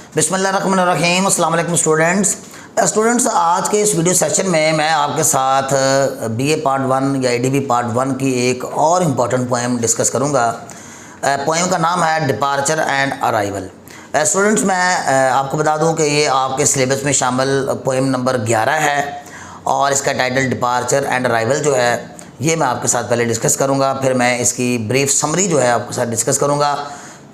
बिस्मिल्लाहिर्रहमानिर्रहीम। अस्सलाम वालेकुम स्टूडेंट्स, आज के इस वीडियो सेशन में मैं आपके साथ बीए पार्ट 1 या एडीबी पार्ट 1 की एक और इम्पॉर्टेंट पोएम डिस्कस करूंगा। पोएम का नाम है डिपार्चर एंड अराइवल। स्टूडेंट्स, मैं आपको बता दूं कि ये आपके सिलेबस में शामिल पोएम नंबर 11 है और इसका टाइटल डिपार्चर एंड अराइवल जो है ये मैं आपके साथ पहले डिस्कस करूँगा, फिर मैं इसकी ब्रीफ समरी जो है आपके साथ डिस्कस करूँगा,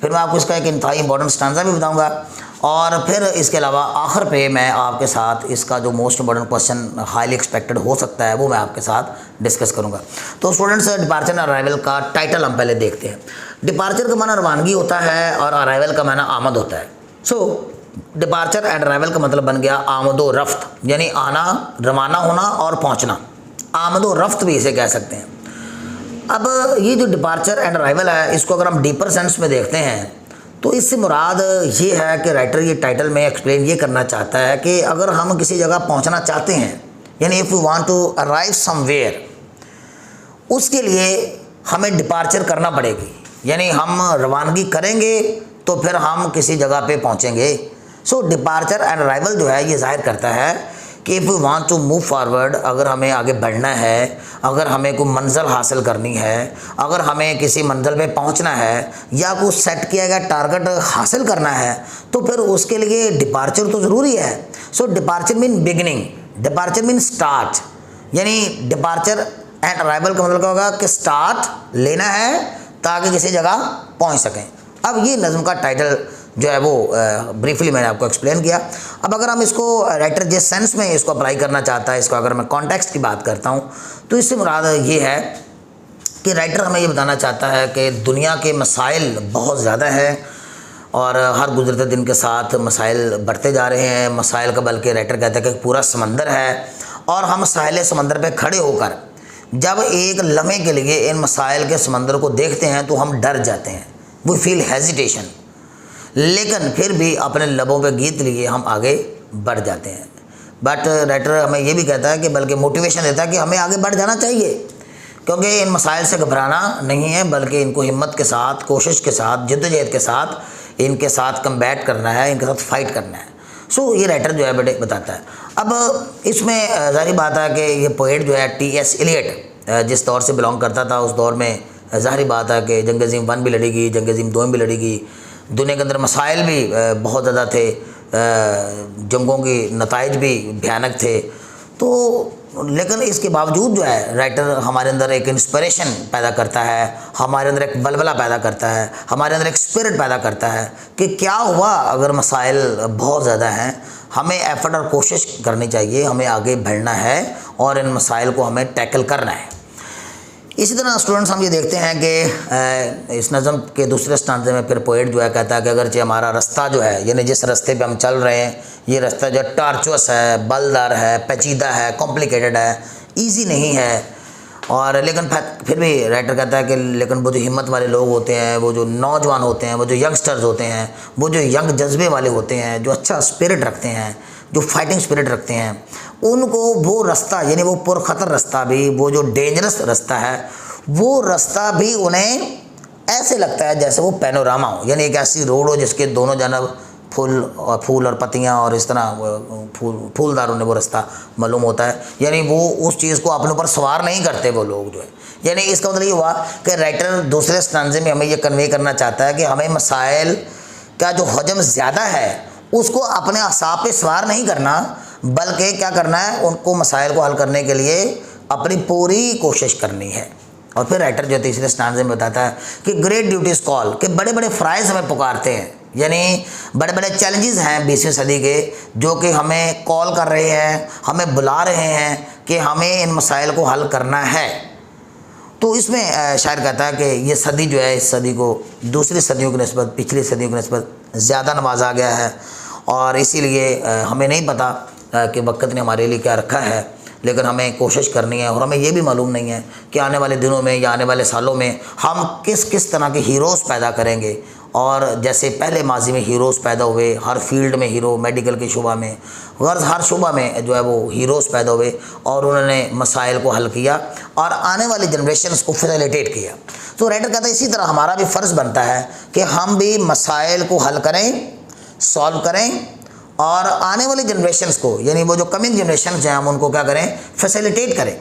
फिर मैं आपको इसका एक इंतहाई इंपॉर्टेंट स्टांजा भी बताऊंगा और फिर इसके अलावा आखिर पे मैं आपके साथ इसका जो most important question highly expected हो सकता है वो मैं आपके साथ डिस्कस करूंगा। तो स्टूडेंट्स, डिपार्चर एंड अराइवल का टाइटल हम पहले देखते हैं। डिपार्चर का माना रवानगी होता है और अराइवल का माना आमद होता है। सो डिपार्चर एंड अराइवल का मतलब बन गया आमदो रफ्त, यानी आना, रवाना होना और पहुँचना। आमदो रफ्त भी इसे कह सकते हैं। अब ये जो डिपार्चर एंड अराइवल है, इसको अगर हम डीपर सेंस में देखते हैं तो इससे मुराद ये है कि राइटर ये टाइटल में एक्सप्लेन ये करना चाहता है कि अगर हम किसी जगह पहुंचना चाहते हैं, यानी if we want to arrive somewhere, उसके लिए हमें डिपार्चर करना पड़ेगी, यानी हम रवानगी करेंगे तो फिर हम किसी जगह पे पहुंचेंगे। सो डिपार्चर एंड अराइवल जो है ये जाहिर करता है कि if we want to move forward, अगर हमें आगे बढ़ना है, अगर हमें कोई मंजिल हासिल करनी है, अगर हमें किसी मंजिल पे पहुंचना है या कोई सेट किया गया टारगेट हासिल करना है, तो फिर उसके लिए डिपार्चर तो ज़रूरी है। सो departure mean beginning, departure mean start, यानी डिपार्चर एंड अराइवल का मतलब क्या होगा कि स्टार्ट लेना है ताकि किसी जगह पहुँच सकें। अब ये नज़म का टाइटल जो है वो ब्रीफली मैंने आपको एक्सप्लेन किया। अब अगर हम इसको राइटर जिस सेंस में इसको अप्लाई करना चाहता है, इसको अगर मैं कॉन्टेक्स्ट की बात करता हूँ तो इससे मुराद ये है कि राइटर हमें ये बताना चाहता है कि दुनिया के मसाइल बहुत ज़्यादा हैं और हर गुजरते दिन के साथ मसाइल बढ़ते जा रहे हैं। मसाइल का बल्कि राइटर कहता है कि पूरा समंदर है और हम साहिल समंदर पर खड़े होकर जब एक लम्हे के लिए इन मसाइल के समंदर को देखते हैं तो हम डर जाते हैं, वी फील हेजिटेशन, लेकिन फिर भी अपने लबों पे गीत लिए हम आगे बढ़ जाते हैं। बट राइटर हमें ये भी कहता है कि बल्कि मोटिवेशन देता है कि हमें आगे बढ़ जाना चाहिए, क्योंकि इन मसाइल से घबराना नहीं है बल्कि इनको हिम्मत के साथ, कोशिश के साथ, जद्दोजहद के साथ इनके साथ कम्बैट करना है, इनके साथ फाइट करना है। सो ये राइटर जो है बड़े बताता है। अब इसमें ज़ाहिर बात है कि ये पोएट जो है टी.एस. एलियट जिस दौर से बिलोंग करता था, उस दौर में ज़ाहिर बात है कि जंग अज़ीम 1 भी लड़ेगी, जंग अज़ीम 2 भी लड़ेगी। दुनिया के अंदर मसाइल भी बहुत ज़्यादा थे, जंगों की नताइज भी भयानक थे। तो लेकिन इसके बावजूद जो है राइटर हमारे अंदर एक इंस्पिरेशन पैदा करता है, हमारे अंदर एक बलबला पैदा करता है, हमारे अंदर एक स्पिरिट पैदा करता है कि क्या हुआ अगर मसाइल बहुत ज़्यादा हैं, हमें एफर्ट और कोशिश करनी चाहिए, हमें आगे बढ़ना है और इन मसाइल को हमें टैकल करना है। इसी तरह स्टूडेंट्स, हम ये देखते हैं कि इस नज़म के दूसरे स्टांजे में फिर पोएट जो है कहता है कि अगरचे हमारा रास्ता जो है, यानी जिस रास्ते पे हम चल रहे हैं, ये रास्ता जो टार्चुअस है, बलदार है, पेचीदा है, कॉम्प्लिकेटेड है, इजी नहीं है, और लेकिन फिर भी राइटर कहता है कि लेकिन वो जो हिम्मत वाले लोग होते हैं, वो जो नौजवान होते हैं, वो जो यंगस्टर्स होते हैं, वो जो यंग जज्बे वाले होते हैं, जो अच्छा स्पिरिट रखते हैं, जो फाइटिंग स्पिरिट रखते हैं, उनको वो रास्ता, यानी वो पुरखतर रास्ता भी, वो जो डेंजरस रास्ता है, वो रास्ता भी उन्हें ऐसे लगता है जैसे वो पैनोरामा हो, यानी एक ऐसी रोड हो जिसके दोनों जानब फूल और पत्तियां और इस तरह फूलदार उन्हें वो रास्ता मालूम होता है। यानी वो उस चीज़ को अपने ऊपर सवार नहीं करते वो लोग जो है। यानी इसका मतलब ये हुआ कि राइटर दूसरे स्टांजे में हमें ये कन्वे करना चाहता है कि हमें मसाइल का जो हजम ज़्यादा है उसको अपने असाब पे सवार नहीं करना, बल्कि क्या करना है, उनको मसाइल को हल करने के लिए अपनी पूरी कोशिश करनी है। और फिर राइटर जो तीसरे स्टांजे में बताता है कि ग्रेट ड्यूटीज़ कॉल, कि बड़े बड़े फ़राइज़ हमें पुकारते हैं, यानी बड़े बड़े चैलेंजेस हैं 20वीं सदी के जो कि हमें कॉल कर रहे हैं, हमें बुला रहे हैं कि हमें इन मसाइल को हल करना है। तो इसमें शायर कहता है कि ये सदी जो है, इस सदी को दूसरी सदियों की निस्बत, पिछली सदियों की निस्बत ज़्यादा नवाजा गया है और इसीलिए हमें नहीं पता कि वक्त ने हमारे लिए क्या रखा है, लेकिन हमें कोशिश करनी है। और हमें ये भी मालूम नहीं है कि आने वाले दिनों में या आने वाले सालों में हम किस किस तरह के हीरोज़ पैदा करेंगे। और जैसे पहले माजी में हीरोज़ पैदा हुए, हर फील्ड में हीरो, मेडिकल के शुबा में, गर्ज हर शुबा में जो है वो हीरोज़ पैदा हुए और उन्होंने मसाइल को हल किया और आने वाली जनरेशन को फैसिलिटेट किया। तो राइटर कहता है इसी तरह हमारा भी फ़र्ज़ बनता है कि हम भी मसाइल को हल करें, सॉल्व करें और आने वाली जनरेशन्स को, यानी वो जो कमिंग जनरेशन्स हैं, हम उनको क्या करें, फैसिलिटेट करें।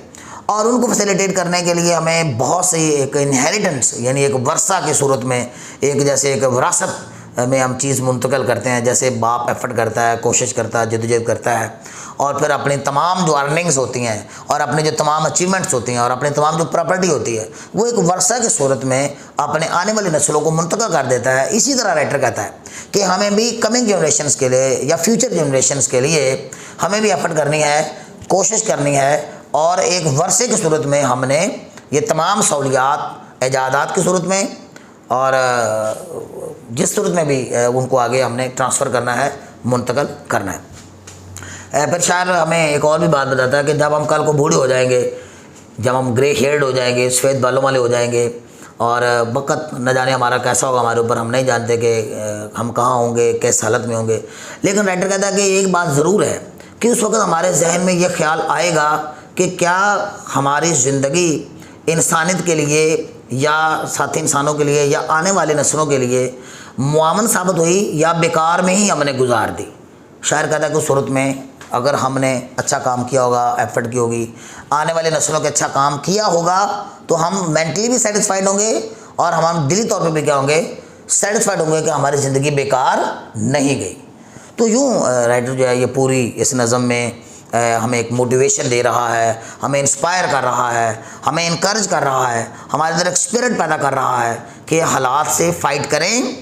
और उनको फैसिलिटेट करने के लिए हमें बहुत सी एक इनहेरिटेंस, यानी एक वर्षा की सूरत में, एक जैसे एक विरासत में हम चीज़ मुंतकिल करते हैं। जैसे बाप एफर्ट करता है, कोशिश करता है, जद्दोजहद करता है, और फिर अपनी तमाम जो अर्निंग्स होती हैं और अपने जो तमाम अचीवमेंट्स होती हैं और अपनी तमाम जो प्रॉपर्टी होती है, वो एक वर्षा की सूरत में अपने आने वाली नस्लों को मुंतकिल कर देता है। इसी तरह राइटर कहता है कि हमें भी कमिंग जनरेशन्स के लिए या फ्यूचर जनरेशन्स के लिए हमें भी एफर्ट करनी है, कोशिश करनी है, और एक वर्षे की सूरत में हमने ये तमाम सहूलियात इजादात की सूरत में और जिस सूरत में भी उनको आगे हमने ट्रांसफ़र करना है, मुंतकिल करना है। फिर शायर हमें एक और भी बात बताता है कि जब हम कल को बूढ़े हो जाएंगे, जब हम ग्रे हेयर्ड हो जाएंगे, सफ़ेद बालों वाले हो जाएंगे, और वक़्त न जाने हमारा कैसा होगा हमारे ऊपर, हम नहीं जानते कि हम कहाँ होंगे, किस हालत में होंगे। लेकिन राइटर कहता है कि एक बात ज़रूर है कि उस वक़्त हमारे जहन में ये ख्याल आएगा कि क्या हमारी ज़िंदगी इंसानियत के लिए या साथी इंसानों के लिए या आने वाले नस्लों के लिए मुआवन साबित हुई या बेकार में ही हमने गुजार दी। शायर कहता है कि उस सूरत में अगर हमने अच्छा काम किया होगा, एफर्ट की होगी, आने वाले नस्लों के अच्छा काम किया होगा, तो हम मेंटली भी सेटिस्फाइड होंगे और हम दिली तौर पे भी क्या होंगे, सेटिस्फाइड होंगे कि हमारी ज़िंदगी बेकार नहीं गई। तो यूँ राइटर जो है ये पूरी इस नज़म में हमें एक मोटिवेशन दे रहा है, हमें इंस्पायर कर रहा है, हमें इनकरेज कर रहा है, हमारे अंदर एक स्पिरिट पैदा कर रहा है कि हालात से फ़ाइट करें,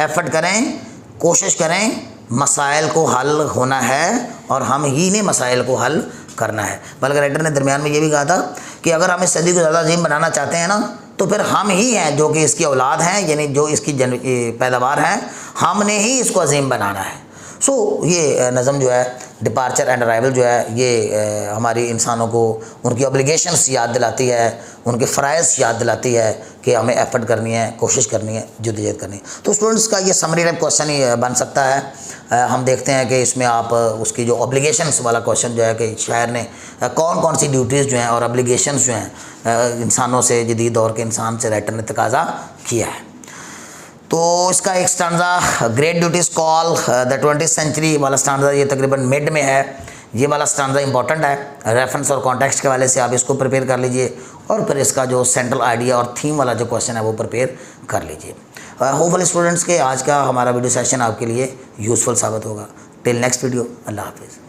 एफर्ट करें, कोशिश करें, मसाइल को हल होना है और हम ही ने मसाइल को हल करना है। बल्कि राइटर ने दरमियान में ये भी कहा था कि अगर हम इस सदी को ज़्यादा अजीम बनाना चाहते हैं ना, तो फिर हम ही हैं जो कि इसकी औलाद हैं, यानी जो इसकी पैदावार हैं, हमने ही इसको अजीम बनाना है। ये नज़म जो है डिपार्चर एंड अराइवल जो है ये हमारी इंसानों को उनकी ऑब्लिगेशंस याद दिलाती है, उनके फ़राइज़ याद दिलाती है कि हमें एफर्ट करनी है, कोशिश करनी है, जद्दोजहद करनी है। तो स्टूडेंट्स का ये समरी टाइप क्वेश्चन ही बन सकता है। हम देखते हैं कि इसमें आप उसकी जो ऑब्लिगेशंस वाला क्वेश्चन जो है कि शायर ने कौन कौन सी ड्यूटीज़ जो हैं और ऑब्लिगेशंस जो हैं इंसानों से, जदीद दौर के इंसान से राइटर ने तकाज़ा किया है। तो इसका एक stanza great duties call the 20th century वाला स्टांजा ये तकरीबन मिड में है। ये वाला स्टांजा इंपॉर्टेंट है, रेफरेंस और कॉन्टेक्स्ट के वाले से आप इसको प्रिपेयर कर लीजिए और फिर इसका जो सेंट्रल आइडिया और थीम वाला जो क्वेश्चन है वो प्रिपेयर कर लीजिए। होपफुली स्टूडेंट्स के आज का हमारा वीडियो सेशन आपके लिए यूज़फुल साबित होगा। टिल नेक्स्ट वीडियो, अल्लाह हाफिज़।